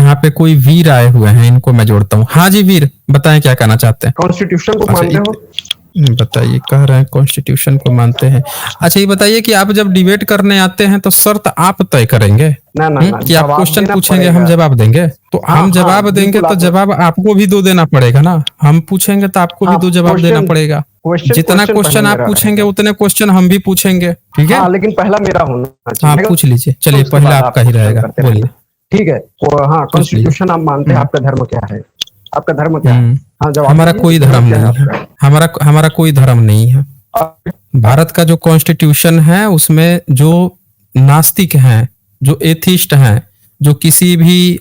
यहाँ पे कोई वीर आए हुए हैं, इनको मैं जोड़ता हूँ। हाँ जी वीर, बताएं क्या कहना चाहते हैं। कॉन्स्टिट्यूशन को मानते हो? बताइए, कह रहे हैं कॉन्स्टिट्यूशन को मानते हैं। अच्छा ये बताइए कि आप जब डिबेट करने आते हैं तो शर्त आप तय करेंगे ना ना ना, कि आप क्वेश्चन पूछेंगे, हम जवाब देंगे। तो हम जवाब देंगे तो जवाब आपको भी दो देना पड़ेगा ना। हम पूछेंगे तो आपको भी दो जवाब देना पड़ेगा। जितना क्वेश्चन आप पूछेंगे उतने क्वेश्चन हम भी पूछेंगे, ठीक है? लेकिन पहला मेरा होना चाहिए। हाँ पूछ लीजिए, चलिए पहला आपका ही रहेगा, बोलिए। ठीक है। हाँ, कॉन्स्टिट्यूशन आप मानते हैं, आपका धर्म क्या है? आपका धर्म क्या है? हाँ, हमारा कोई धर्म नहीं है, हमारा कोई धर्म नहीं है। भारत का जो कॉन्स्टिट्यूशन है उसमें जो नास्तिक हैं, जो एथिस्ट हैं, जो किसी भी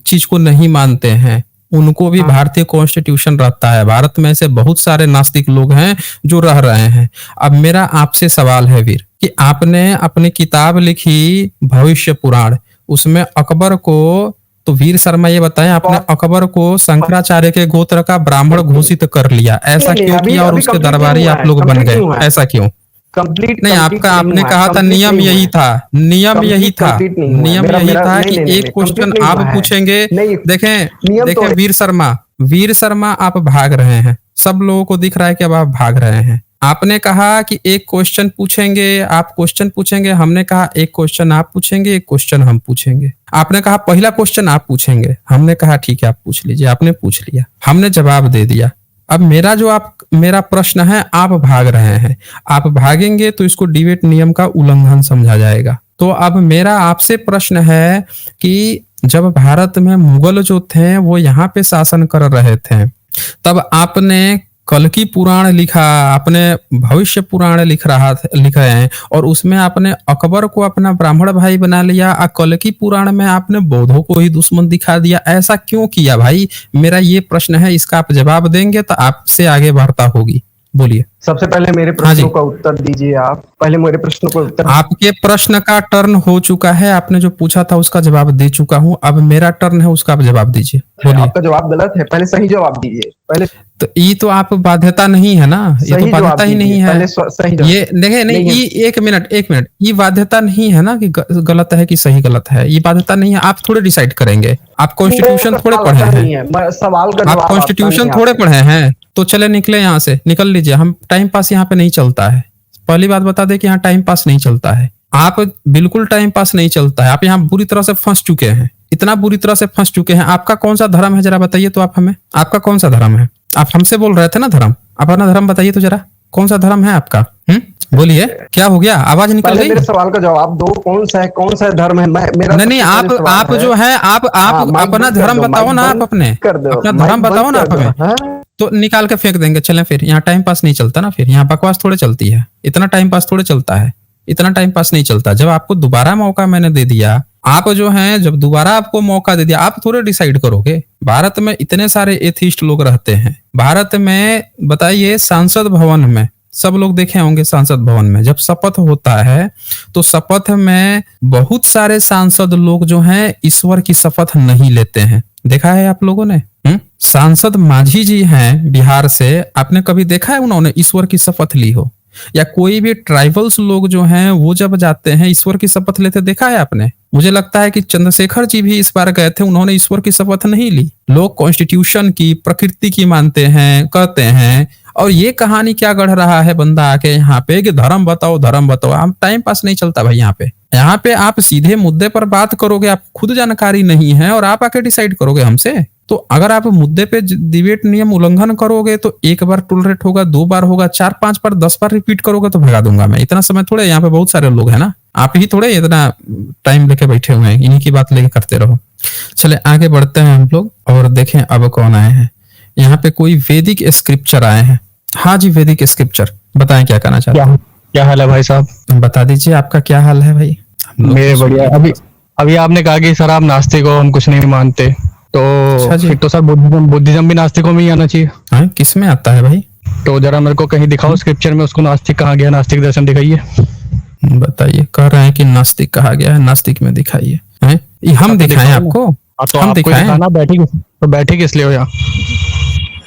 चीज को नहीं मानते हैं, उनको भी भारतीय कॉन्स्टिट्यूशन रहता है। भारत में ऐसे बहुत सारे नास्तिक लोग हैं जो रह रहे हैं। अब मेरा आपसे सवाल है वीर कि आपने अपनी किताब लिखी भविष्य पुराण, उसमें अकबर को, तो वीर शर्मा ये बताएं, आपने अकबर को शंकराचार्य के गोत्र का ब्राह्मण घोषित कर लिया, ऐसा क्यों किया? और उसके दरबारी आप लोग बन गए, ऐसा क्यों? नहीं, आपने कहा था नियम यही था, नियम यही था कि एक क्वेश्चन आप पूछेंगे। देखें वीर शर्मा आप भाग रहे हैं, सब लोगों को दिख रहा है कि अब आप भाग रहे हैं। आपने कहा कि एक क्वेश्चन पूछेंगे, आप क्वेश्चन पूछेंगे, हमने कहा एक क्वेश्चन आप पूछेंगे, एक क्वेश्चन हम पूछेंगे। आपने कहा पहला क्वेश्चन आप पूछेंगे, हमने कहा ठीक है आप पूछ लीजिए, आपने पूछ लिया, हमने जवाब दे दिया। अब मेरा प्रश्न है, आप भाग रहे हैं, आप भागेंगे तो इसको डिबेट नियम का उल्लंघन समझा जाएगा। तो अब मेरा आपसे प्रश्न है कि जब भारत में मुगल जो थे वो यहाँ पे शासन कर रहे थे, तब आपने कल्कि पुराण लिखा, आपने भविष्य पुराण लिख रहे हैं, और उसमें आपने अकबर को अपना ब्राह्मण भाई बना लिया, और कल्कि पुराण में आपने बौद्धों को ही दुश्मन दिखा दिया। ऐसा क्यों किया भाई? मेरा ये प्रश्न है, इसका आप जवाब देंगे तो आपसे आगे वार्ता होगी। बोलिए। सबसे पहले मेरे प्रश्नों का उत्तर दीजिए आप। पहले मेरे प्रश्न को उत्तर। आपके प्रश्न का टर्न हो चुका है, आपने जो पूछा था उसका जवाब दे चुका हूं, अब मेरा टर्न है, उसका आप जवाब दीजिए। बोलिए। आपका जवाब गलत है, पहले सही जवाब दीजिए। पहले तो ये तो आप बाध्यता नहीं है ना, ये तो बाध्यता ही नहीं है। ये देखें, नहीं ये एक मिनट, ये बाध्यता नहीं है ना कि गलत है कि सही गलत है, ये बाध्यता नहीं है। आप थोड़े डिसाइड करेंगे, आप कॉन्स्टिट्यूशन थोड़े पढ़े हैं, सवाल का आप कॉन्स्टिट्यूशन थोड़े पढ़े हैं। तो चले निकले यहाँ से, निकल लीजिए। हम टाइम पास यहाँ पे नहीं चलता है, पहली बात बता दे कि यहाँ टाइम पास नहीं चलता है। आप बिल्कुल टाइम पास नहीं चलता है, आप यहाँ बुरी तरह से फंस चुके हैं, इतना बुरी तरह से फंस चुके हैं। आपका कौन सा धर्म है जरा बताइए तो आप हमें, आपका कौन सा धर्म है? आप हमसे बोल रहे थे ना धर्म, आप अपना धर्म बताइए तो जरा, कौन सा धर्म है आपका? बोलिए, क्या हो गया? आवाज निकल गई। मेरे सवाल का जवाब दो, कौन सा धर्म है? मेरा नहीं, आप जो है आप अपना धर्म बताओ ना, आप अपना धर्म बताओ ना आप हमें, तो निकाल के फेंक देंगे। चलें फिर, यहाँ टाइम पास नहीं चलता ना, फिर यहाँ बकवास थोड़े चलती है, इतना टाइम पास थोड़े चलता है, इतना टाइम पास नहीं चलता। जब आपको दोबारा मौका मैंने दे दिया, आप जो हैं जब दोबारा आपको मौका दे दिया, आप थोड़े डिसाइड करोगे। भारत में इतने सारे एथिस्ट लोग रहते हैं, भारत में बताइए संसद भवन में सब लोग देखे होंगे, संसद भवन में जब शपथ होता है तो शपथ में बहुत सारे सांसद लोग जो हैं ईश्वर की शपथ नहीं लेते हैं, देखा है आप लोगों ने? सांसद मांझी जी हैं बिहार से, आपने कभी देखा है उन्होंने ईश्वर की शपथ ली हो? या कोई भी ट्राइबल्स लोग जो हैं वो जब जाते हैं ईश्वर की शपथ लेते देखा है आपने? मुझे लगता है कि चंद्रशेखर जी भी इस बार गए थे, उन्होंने ईश्वर की शपथ नहीं ली। लोग कॉन्स्टिट्यूशन की, प्रकृति की मानते हैं, कहते हैं, और ये कहानी क्या गढ़ रहा है बंदा आके यहाँ पे कि धर्म बताओ धर्म बताओ। हम टाइम पास नहीं चलता भाई यहाँ पे आप सीधे मुद्दे पर बात करोगे, आप खुद जानकारी नहीं है और आप आके डिसाइड करोगे हमसे। तो अगर आप मुद्दे पे डिबेट नियम उल्लंघन करोगे तो एक बार टॉलरेट होगा, 2 बार होगा, 4, 5 बार, 10 बार रिपीट करोगे तो भगा दूंगा मैं। इतना समय थोड़े, यहाँ पे बहुत सारे लोग हैं ना, आप ही थोड़े इतना टाइम लेके बैठे हुए हैं, इन्हीं की बात लेके करते रहो। चले आगे बढ़ते हैं हम लोग और देखें अब कौन आए हैं। यहाँ पे कोई वैदिक स्क्रिप्चर आए हैं। हाँ जी, वैदिक स्क्रिप्चर, बताएं क्या कहना चाहते हैं? क्या हाल है भाई साहब? बता दीजिए आपका क्या हाल है भाई? मेरे बढ़िया। अभी आपने कहा कि सर आप नास्तिक हो, हम कुछ नहीं मानते, तो फिर तो सर बुद्धिज्म भी नास्तिकों में ही आना चाहिए। हाँ, किस में आता है भाई? तो जरा मेरे को कहीं दिखाओ स्क्रिप्चर में, उसको नास्तिक कहा गया, नास्तिक दर्शन दिखाइए। बताइए, कह रहे हैं कि नास्तिक कहा गया है, नास्तिक में दिखाइए। हम दिखाएं आपको? तो हम दिखाएं? बैठे किस लिए हो यहाँ?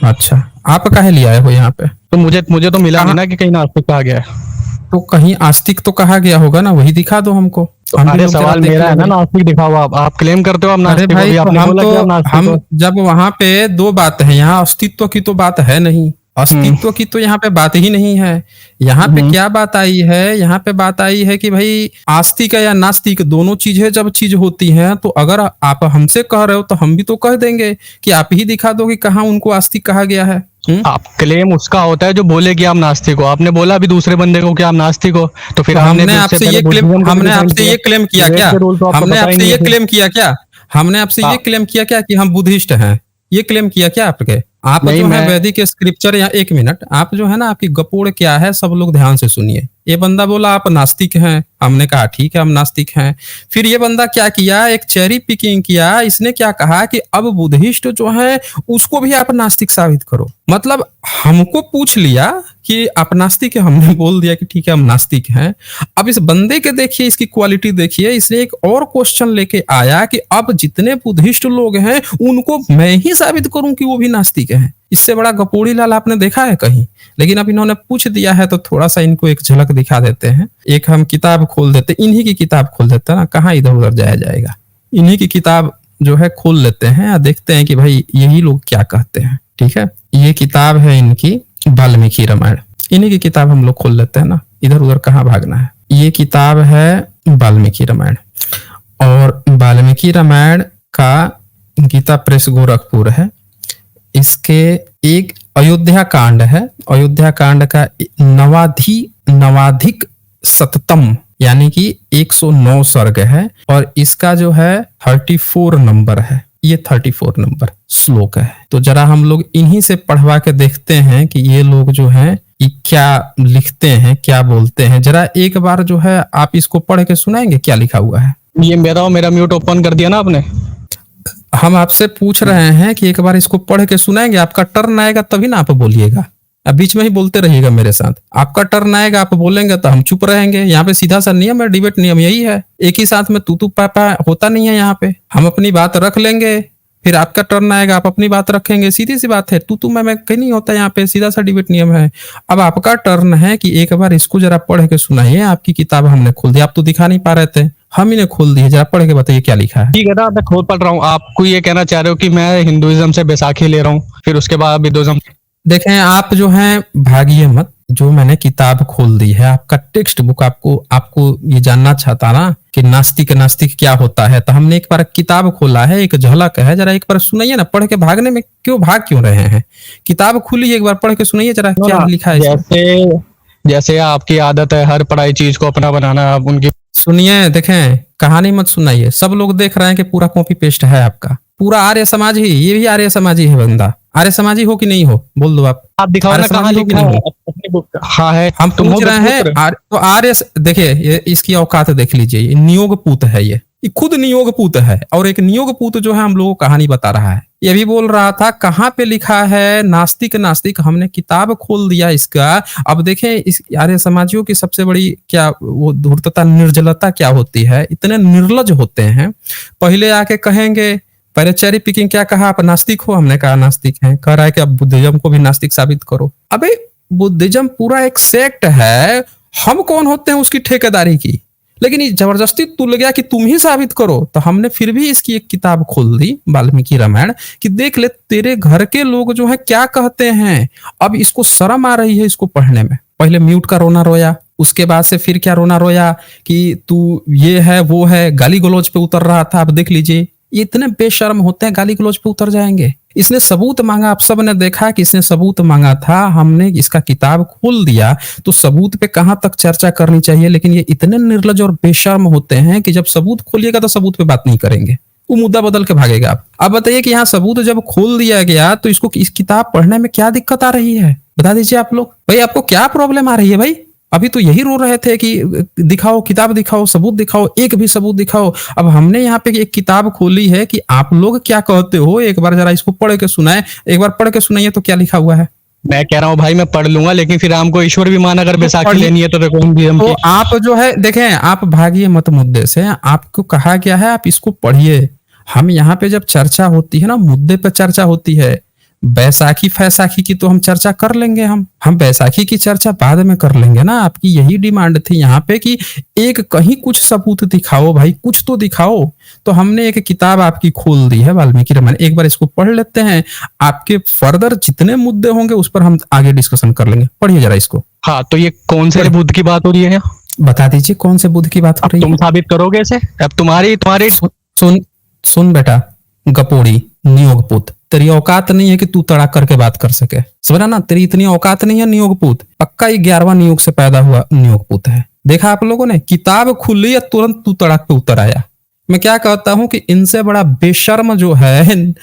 अच्छा, आप काहे लिए आए हो यहाँ पे? तो मुझे तो मिला नहीं ना कि कहीं नास्तिक कहा गया है। तो कहीं आस्तिक तो कहा गया होगा ना, वही दिखा दो हमको। तो अरे सवाल मेरा है ना, नास्तिक दिखाओ आप क्लेम करते हो आप नास्तिक हो, अभी आपने बोला कि आप नास्तिक हो। जब वहां पे दो बात है, यहाँ अस्तित्व की तो बात है नहीं, अस्तित्व की तो यहाँ पे बात ही नहीं है। यहाँ पे क्या बात आई है, यहाँ पे बात आई है कि भाई आस्तिक या नास्तिक दोनों चीजें जब चीज होती हैं, तो अगर आप हमसे कह रहे हो तो हम भी तो कह देंगे कि आप ही दिखा दो कि कहाँ उनको आस्तिक कहा गया है। आप क्लेम उसका होता है जो बोले कि आप नास्तिक हो। आपने बोला अभी दूसरे बंदे को कि आप नास्तिक हो, तो फिर हमने आपसे ये क्लेम किया क्या? हमने आपसे ये क्लेम किया क्या? हमने आपसे ये क्लेम किया क्या कि हम बुद्धिस्ट हैं? ये क्लेम किया क्या आपके? आप जो है वैदिक स्क्रिप्चर या एक मिनट, आप जो है ना, आपकी गपोड़ क्या है, सब लोग ध्यान से सुनिए। ये बंदा बोला आप नास्तिक हैं, हमने कहा ठीक है हम नास्तिक हैं। फिर ये बंदा क्या किया, एक चेरी पिकिंग किया। इसने क्या कहा कि अब बुद्धिस्ट जो है उसको भी आप नास्तिक साबित करो। मतलब हमको पूछ लिया कि आप नास्तिक है, हमने बोल दिया कि ठीक है हम नास्तिक हैं। अब इस बंदे के देखिए, इसकी क्वालिटी देखिए, इसने एक और क्वेश्चन लेके आया कि अब जितने बुद्धिस्ट लोग हैं उनको मैं ही साबित करूं कि वो भी नास्तिक हैं। इससे बड़ा गपोड़ी लाल आपने देखा है कहीं? लेकिन अब इन्होंने पूछ दिया है तो थोड़ा सा इनको एक झलक दिखा देते हैं। एक हम किताब खोल देते, इन्हीं की किताब खोल देते हैं ना, कहाँ इधर उधर जाया जाएगा। इन्हीं की किताब जो है खोल लेते हैं और देखते हैं कि भाई यही लोग क्या कहते हैं। ठीक है, ये किताब है इनकी वाल्मीकि रामायण, इन्हीं की किताब हम लोग खोल लेते हैं ना, इधर उधर कहाँ भागना है। ये किताब है वाल्मीकि रामायण, और वाल्मीकि रामायण का गीता प्रेस गोरखपुर है। इसके एक अयोध्या कांड है, अयोध्या कांड का नवाधिक शततम यानी कि 109 सर्ग है, और इसका जो है 34 नंबर है। ये 34 नंबर श्लोक है। तो जरा हम लोग इन्हीं से पढ़वा के देखते हैं कि ये लोग जो हैं ये क्या लिखते हैं, क्या बोलते हैं। जरा एक बार जो है आप इसको पढ़ के सुनाएंगे क्या लिखा हुआ है। ये मेरा म्यूट ओपन कर दिया ना आपने। हम आपसे पूछ रहे हैं कि एक बार इसको पढ़ के सुनाएंगे। आपका टर्न आएगा तभी ना आप बोलिएगा, अब बीच में ही बोलते रहिएगा मेरे साथ। आपका टर्न आएगा, आप बोलेंगे तो हम चुप रहेंगे। यहाँ पे सीधा सा नियम है, डिबेट नियम यही है। एक ही साथ में तू पापा होता नहीं है। यहाँ पे हम अपनी बात रख लेंगे, फिर आपका टर्न आएगा, आप अपनी बात रखेंगे। सीधी सी बात है, तू मैं कहीं नहीं होता यहाँ पे, सीधा सा डिबेट नियम है। अब आपका टर्न है कि एक बार इसको जरा पढ़ के सुनाइए। आपकी किताब हमने खोल दी, आप तो दिखा नहीं पा रहे थे, हम ही ने खोल दी है। जरा पढ़ के बताइए क्या लिखा है। ठीक है ना, मैं खोल पढ़ रहा हूँ। आपको ये कहना चाह रहे हो कि मैं हिंदुइज्म से बैसाखी ले रहा हूँ, फिर उसके बाद बुद्धिज्म। देखें, आप जो हैं भागिए मत। जो मैंने किताब खोल दी है, आपका टेक्स्ट बुक, आपको ये जानना चाहता ना कि नास्तिक क्या होता है, तो हमने एक बार किताब खोला है, एक झलक है। जरा एक बार सुनाइए ना, पढ़ के भागने में भाग क्यों रहे हैं। किताब खुली, एक बार पढ़ के सुनाइए जरा क्या लिखा है। जैसे आपकी आदत है हर पढ़ाई चीज को अपना बनाना, आप उनकी सुनिए। देखें, कहानी मत सुनाइए, सब लोग देख रहे हैं कि पूरा कॉपी पेस्ट है आपका। पूरा आर्य समाज ही, ये भी आर्य समाजी है बंदा। आर्य समाजी हो कि नहीं हो, बोल दो आप दिखाओ ना कहाँ लिखा है अपनी बुक। हाँ है, हम पूछ रहे हैं। तो आर्य, देखिए ये इसकी औकात देख लीजिए, ये नियोग पूत है, ये खुद नियोग पूत है। और एक नियोग पूत जो है हम लोगों को कहानी बता रहा है। ये भी बोल रहा था कहाँ पे लिखा है नास्तिक। हमने किताब खोल दिया इसका। अब देखें, इस आर्य समाजियों की सबसे बड़ी क्या वो धूर्तता, निर्जलता क्या होती है। इतने निर्लज होते हैं, पहले आके कहेंगे, पहले चेरी पिकिंग क्या कहा, आप नास्तिक हो, हमने कहा नास्तिक हैं। कह रहा है कि अब बुद्धिज्म को भी नास्तिक साबित करो। अबे बुद्धिज्म पूरा एक सेक्ट है, हम कौन होते हैं उसकी ठेकेदारी की। लेकिन ये जबरदस्ती तुल गया कि तुम ही साबित करो। तो हमने फिर भी इसकी एक किताब खोल दी, वाल्मीकि रामायण, कि देख ले तेरे घर के लोग जो है क्या कहते हैं। अब इसको शर्म आ रही है इसको पढ़ने में। पहले म्यूट का रोना रोया, उसके बाद से फिर क्या रोना रोया कि तू ये है वो है, गाली गलौज पे उतर रहा था। आप देख लीजिए, ये इतने बेशर्म होते हैं, गाली गलौज पे उतर जाएंगे। इसने सबूत मांगा, आप सब ने देखा कि इसने सबूत मांगा था। हमने इसका किताब खोल दिया तो सबूत पे कहां तक चर्चा करनी चाहिए। लेकिन ये इतने निर्लज और बेशर्म होते हैं कि जब सबूत खोलिएगा तो सबूत पे बात नहीं करेंगे, वो मुद्दा बदल के भागेगा। आप अब बताइए कि यहाँ सबूत जब खोल दिया गया तो इसको इस किताब पढ़ने में क्या दिक्कत आ रही है, बता दीजिए आप लोग। भाई आपको क्या प्रॉब्लम आ रही है भाई? अभी तो यही रो रहे थे कि दिखाओ, किताब दिखाओ, सबूत दिखाओ, एक भी सबूत दिखाओ। अब हमने यहाँ पे एक किताब खोली है कि आप लोग क्या कहते हो, एक बार जरा इसको पढ़ के सुनाए। एक बार पढ़ के सुनाइए तो क्या लिखा हुआ है। मैं कह रहा हूँ भाई मैं पढ़ लूंगा, लेकिन फिर हमको ईश्वर भी मान अगर बैसाखी लेनी है तो आप जो है देखें, आप भागिए मत मुद्दे से। आपको कहा गया है आप इसको पढ़िए। हम यहाँ पे जब चर्चा होती है ना, मुद्दे पे चर्चा होती है। बैसाखी फैसाखी की तो हम चर्चा कर लेंगे, हम बैसाखी की चर्चा बाद में कर लेंगे ना। आपकी यही डिमांड थी यहाँ पे कि एक कहीं कुछ सबूत दिखाओ भाई, कुछ तो दिखाओ। तो हमने एक किताब आपकी खोल दी है वाल्मीकि रामायण, एक बार इसको पढ़ लेते हैं। आपके फर्दर जितने मुद्दे होंगे उस पर हम आगे डिस्कशन कर लेंगे। पढ़िए जरा इसको। हाँ, तो ये कौन से बुद्ध की बात हो रही है? बता दीजिए कौन से बुद्ध की बात हो रही है। तुम साबित करोगे इसे? अब तुम्हारी सुन बेटा गपोड़ी नियोगपुत, तेरी औकात नहीं है कि तू तड़ाक करके बात कर सके, समझा ना। तेरी इतनी औकात नहीं है नियोगपुत, पक्का 11वां नियोग से पैदा हुआ नियोगपुत है। देखा आप लोगों ने, किताब खुली या तुरंत तू तड़ाक पे उतर आया। मैं क्या कहता हूं कि इनसे बड़ा बेशर्म जो है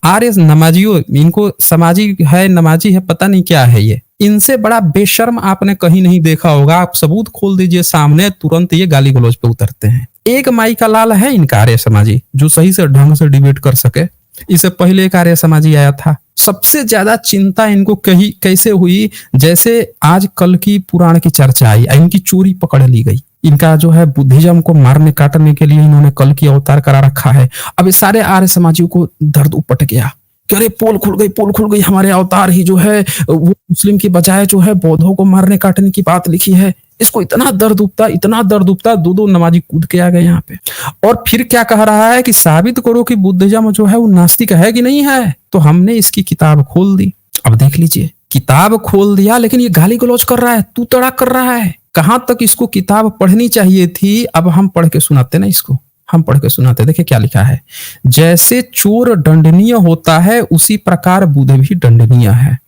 आर्य नमाजियों, इनको समाजी है नमाजी है पता नहीं क्या है ये, इनसे बड़ा बेशर्म आपने कहीं नहीं देखा होगा। आप सबूत खोल दीजिए सामने, तुरंत ये गाली गलौज पे उतरते हैं। एक माई का लाल है इनका आर्य समाजी जो सही से ढंग से डिबेट कर सके। इससे पहले एक आर्य समाजी आया था। सबसे ज्यादा चिंता इनको कैसे हुई, जैसे आज कल की पुराण की चर्चा आई, इनकी चोरी पकड़ ली गई। इनका जो है बुद्धिज्म को मारने काटने के लिए इन्होंने कल की अवतार करा रखा है। अब सारे आर्य समाजियों को दर्द उपट गया कि अरे पोल खुल गई, हमारे अवतार ही जो है वो मुस्लिम की बजाय जो है बौद्धों को मारने काटने की बात लिखी है। इसको इतना दर्द उपता, दो नमाजी कूद के आ गए यहाँ पे। और फिर क्या कह रहा है कि साबित करो कि बुद्धिज्म जो है वो नास्तिक है कि नहीं है। तो हमने इसकी किताब खोल दी। अब देख लीजिए, किताब खोल दिया लेकिन ये गाली गलौज कर रहा है, तू तड़ाक कर रहा है। कहां तक इसको किताब पढ़नी चाहिए थी। अब हम पढ़ के सुनाते ना इसको, हम पढ़ के सुनाते। देखिए क्या लिखा है, जैसे चोर दंडनीय होता है उसी प्रकार बुद्ध भी दंडनीय है।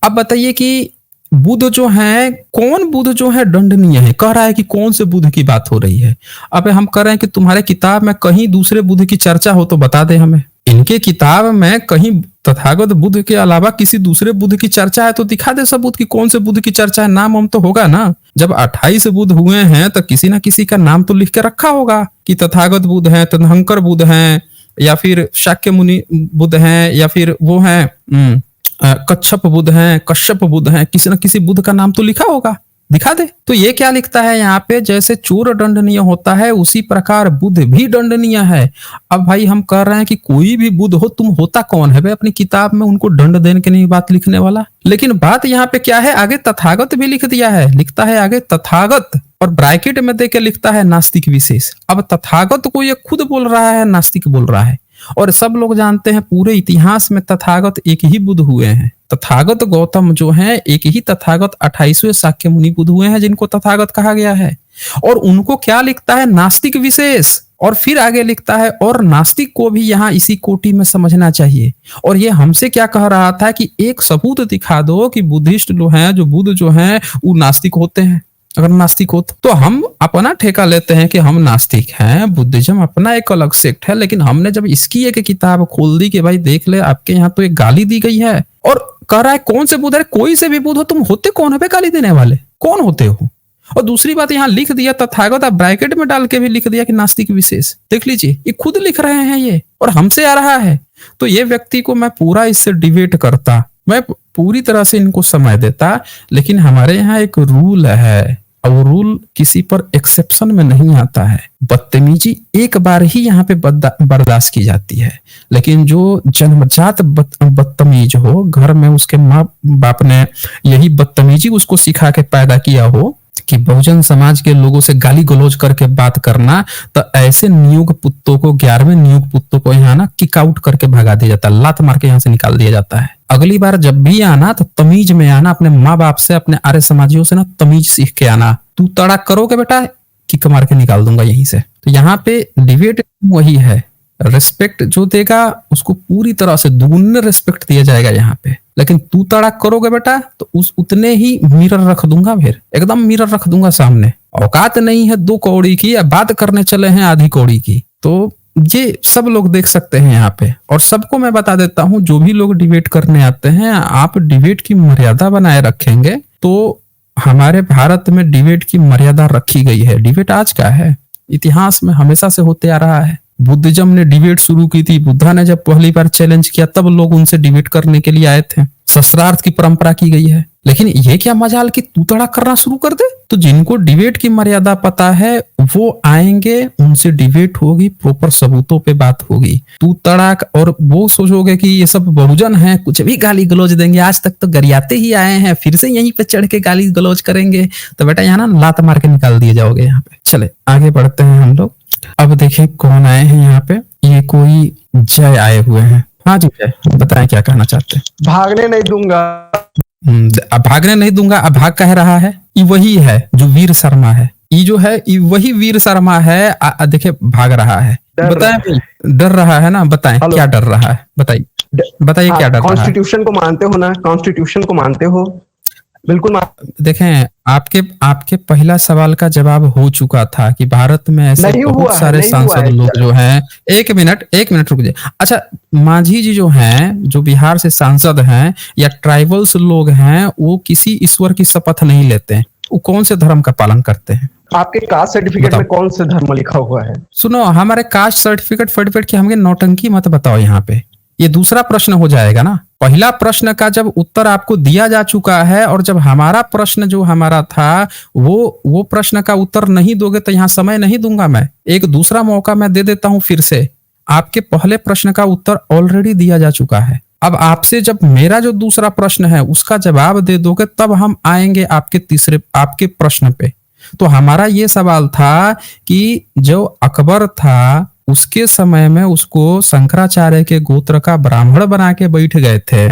अब बताइए कि बुद्ध जो है, कौन बुद्ध जो है दंडनीय है। कह रहा है कि कौन से बुद्ध की बात हो रही है। अब हम कह रहे हैं कि तुम्हारे किताब में कहीं दूसरे बुद्ध की चर्चा हो तो बता दे हमें। इनके किताब में कहीं तथागत बुद्ध के अलावा किसी दूसरे बुद्ध की चर्चा है तो दिखा दे सबूत कि कौन से बुद्ध की चर्चा है। नाम हम तो होगा ना, जब 28 बुद्ध हुए हैं तो किसी ना किसी का नाम तो लिख के रखा होगा कि तथागत बुद्ध है, तीर्थंकर बुद्ध हैं, या फिर शाक्य मुनि बुद्ध हैं, या फिर वो हैं कच्छप बुद्ध हैं, कश्यप बुद्ध हैं। किसी न किसी बुद्ध का नाम तो लिखा होगा, दिखा दे। तो ये क्या लिखता है यहाँ पे, जैसे चोर दंडनीय होता है उसी प्रकार बुद्ध भी दंडनीय है। अब भाई हम कह रहे हैं कि कोई भी बुद्ध हो, तुम होता कौन है भाई अपनी किताब में उनको दंड देने के नहीं बात लिखने वाला। लेकिन बात यहाँ पे क्या है, आगे तथागत भी लिख दिया है, लिखता है आगे तथागत और ब्रैकेट में देके लिखता है नास्तिक विशेष। अब तथागत को ये खुद बोल रहा है, नास्तिक बोल रहा है। और सब लोग जानते हैं पूरे इतिहास में तथागत एक ही बुद्ध हुए हैं। तथागत गौतम जो हैं, एक ही तथागत 28वें शाक्य मुनि बुद्ध हुए हैं जिनको तथागत कहा गया है। और उनको क्या लिखता है, नास्तिक विशेष। और फिर आगे लिखता है और नास्तिक को भी यहाँ इसी कोटि में समझना चाहिए। और ये हमसे क्या कह रहा था कि एक सबूत दिखा दो कि बुद्धिस्ट जो हैं, जो बुद्ध जो हैं वो नास्तिक होते हैं। अगर नास्तिक हो तो हम अपना ठेका लेते हैं कि हम नास्तिक हैं, बुद्धिज्म अपना एक अलग सेक्ट है। लेकिन हमने जब इसकी एक किताब खोल दी कि भाई देख ले आपके यहाँ तो एक गाली दी गई है, और कह रहा है कौन से बुद्ध है, कोई से भी बुद्ध हो, तुम होते कौन है गाली देने वाले, कौन होते हो। और दूसरी बात यहाँ लिख दिया तथागत, आप ब्रैकेट में डाल के भी लिख दिया कि नास्तिक विशेष। देख लीजिए ये खुद लिख रहे हैं ये, और हमसे आ रहा है। तो ये व्यक्ति को मैं पूरा इससे डिबेट करता, मैं पूरी तरह से इनको समय देता। लेकिन हमारे यहाँ एक रूल है और वो रूल किसी पर एक्सेप्शन में नहीं आता है। बदतमीजी एक बार ही यहाँ पे बर्दाश्त की जाती है, लेकिन जो जन्मजात बदतमीज हो, घर में उसके माँ बाप ने यही बदतमीजी उसको सिखा के पैदा किया हो कि बहुजन समाज के लोगों से गाली गलौज करके बात करना, तो ऐसे नियोग पुत्तों को, 11वें नियोग पुत्तों को यहाँ ना किक आउट करके भगा दिया जाता है, लात मार के यहाँ से निकाल दिया जाता है। अगली बार जब भी आना तो तमीज में आना, अपने माँ बाप से, अपने आर्य समाजियों से ना तमीज सीख के आना। तू तड़ाक करोगे बेटा, किक मार के निकाल दूंगा यहीं से। तो यहाँ पे डिबेट वही है, रिस्पेक्ट जो देगा उसको पूरी तरह से दुगुने रिस्पेक्ट दिया जाएगा यहाँ पे। लेकिन तू तड़ाक करोगे बेटा तो उस उतने ही मिरर रख दूंगा, फिर एकदम मिरर रख दूंगा सामने। औकात नहीं है 2 कौड़ी की, या बात करने चले हैं आधी कौड़ी की। तो ये सब लोग देख सकते हैं यहाँ पे। और सबको मैं बता देता हूँ, जो भी लोग डिबेट करने आते हैं, आप डिबेट की मर्यादा बनाए रखेंगे तो हमारे भारत में डिबेट की मर्यादा रखी गई है। डिबेट आज का है, इतिहास में हमेशा से होते आ रहा है। बुद्धिज्म ने डिबेट शुरू की थी, बुद्धा ने जब पहली बार चैलेंज किया तब लोग उनसे डिबेट करने के लिए आए थे। शस्त्रार्थ की परंपरा की गई है। लेकिन ये क्या मजाल कि तू तड़ाक करना शुरू कर दे। तो जिनको डिबेट की मर्यादा पता है वो आएंगे, उनसे डिबेट होगी, प्रॉपर सबूतों पे बात होगी। तू तड़ाक और वो सोचोगे कि ये सब बहुजन है, कुछ भी गाली गलौज देंगे, आज तक तो गरियाते ही आए हैं, फिर से यहीं पे चढ़ के गाली गलौज करेंगे, तो बेटा यहाँ ना लात मार के निकाल दिए जाओगे यहाँ पे। चले आगे बढ़ते हैं हम लोग। अब देखिए कौन आए हैं यहाँ पे, ये कोई जय आए हुए हैं। हाँ जी जय, बताएं क्या कहना चाहते हैं। भागने नहीं दूंगा। अब भागने नहीं दूंगा, अब भाग कह रहा है, ये वही है जो वीर शर्मा है, ये जो है ये वही वीर शर्मा है। देखिए भाग रहा है, बताएं डर रहा है ना, बताएं क्या डर रहा है, बताइए बताइए क्या डर रहा है। कॉन्स्टिट्यूशन को मानते हो ना, कॉन्स्टिट्यूशन को मानते हो? बिल्कुल। देखें आपके पहला सवाल का जवाब हो चुका था कि भारत में ऐसे बहुत सारे सांसद लोग जो हैं। एक मिनट रुक जाइए। अच्छा, मांझी जी जो हैं, जो बिहार से सांसद हैं या ट्राइबल्स लोग हैं, वो किसी ईश्वर की शपथ नहीं लेते हैं, वो कौन से धर्म का पालन करते हैं? आपके कास्ट सर्टिफिकेट में कौन से धर्म लिखा हुआ है? सुनो, हमारे कास्ट सर्टिफिकेट की हमें नौटंकी मत बताओ यहाँ पे, ये दूसरा प्रश्न हो जाएगा ना। पहला प्रश्न का जब उत्तर आपको दिया जा चुका है और जब हमारा प्रश्न जो हमारा था वो प्रश्न का उत्तर नहीं दोगे तो यहाँ समय नहीं दूंगा मैं। एक दूसरा मौका मैं दे देता हूं फिर से। आपके पहले प्रश्न का उत्तर ऑलरेडी दिया जा चुका है। अब आपसे जब मेरा जो दूसरा प्रश्न है उसका जवाब दे दोगे तब हम आएंगे आपके प्रश्न पे। तो हमारा ये सवाल था कि जो अकबर था उसके समय में उसको शंकराचार्य के गोत्र का ब्राह्मण बना के बैठ गए थे।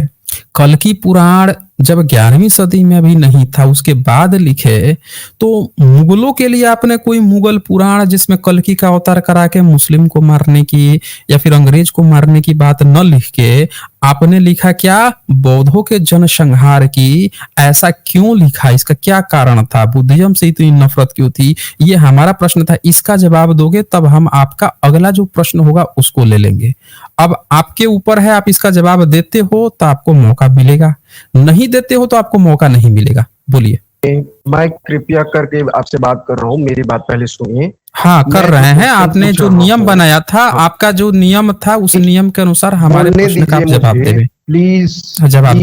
कल्कि पुराण जब 11वीं सदी में भी नहीं था, उसके बाद लिखे, तो मुगलों के लिए आपने कोई मुगल पुराण जिसमें कल्कि का अवतार करा के मुस्लिम को मारने की या फिर अंग्रेज को मारने की बात न लिख के आपने लिखा क्या, बौद्धों के जनसंहार की। ऐसा क्यों लिखा, इसका क्या कारण था, बुद्धिज्म से इतनी नफरत क्यों थी? ये हमारा प्रश्न था। इसका जवाब दोगे तब हम आपका अगला जो प्रश्न होगा उसको ले लेंगे। अब आपके ऊपर है, आप इसका जवाब देते हो तो आपको मौका मिलेगा, नहीं देते हो तो आपको मौका नहीं मिलेगा। बोलिए। मैं कृपया करके आपसे बात कर रहा हूँ, मेरी बात पहले सुनिए। हाँ कर रहे हैं। आपने जो नियम बनाया था, आपका जो नियम था, उस नियम के अनुसार हमारे प्रश्न का आप जवाब देंगे। प्लीज जवाब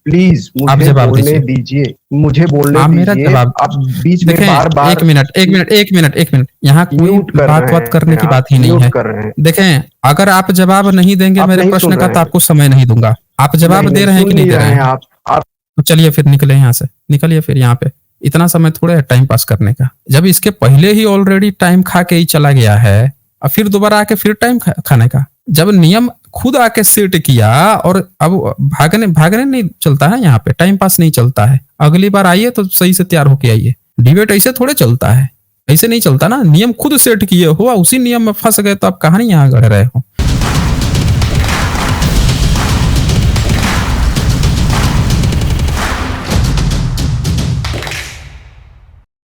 प्लीज आप जवाब दीजिए, मुझे बोलने मेरा जवाब। आप बीच में बार-बार एक मिनट, यहाँ कोई बात करने की बात ही नहीं है। देखें, अगर आप जवाब नहीं देंगे मेरे प्रश्न का तो आपको समय नहीं दूंगा। आप जवाब दे रहे हैं कि नहीं दे रहे हैं? आप तो चलिए फिर निकले यहाँ से, निकलिए फिर। यहाँ पे इतना समय थोड़े है टाइम पास करने का। जब इसके पहले ही ऑलरेडी टाइम खा के ही चला गया है और फिर दोबारा आके फिर टाइम खाने का। जब नियम खुद आके सेट किया और अब भागने नहीं चलता है, यहाँ पे टाइम पास नहीं चलता है। अगली बार आइए तो सही से तैयार होके आइए। डिबेट ऐसे थोड़े चलता है, ऐसे नहीं चलता ना। नियम खुद सेट किए हो, उसी नियम में फंस गए तो आप कहानी यहाँ गढ़ रहे हो।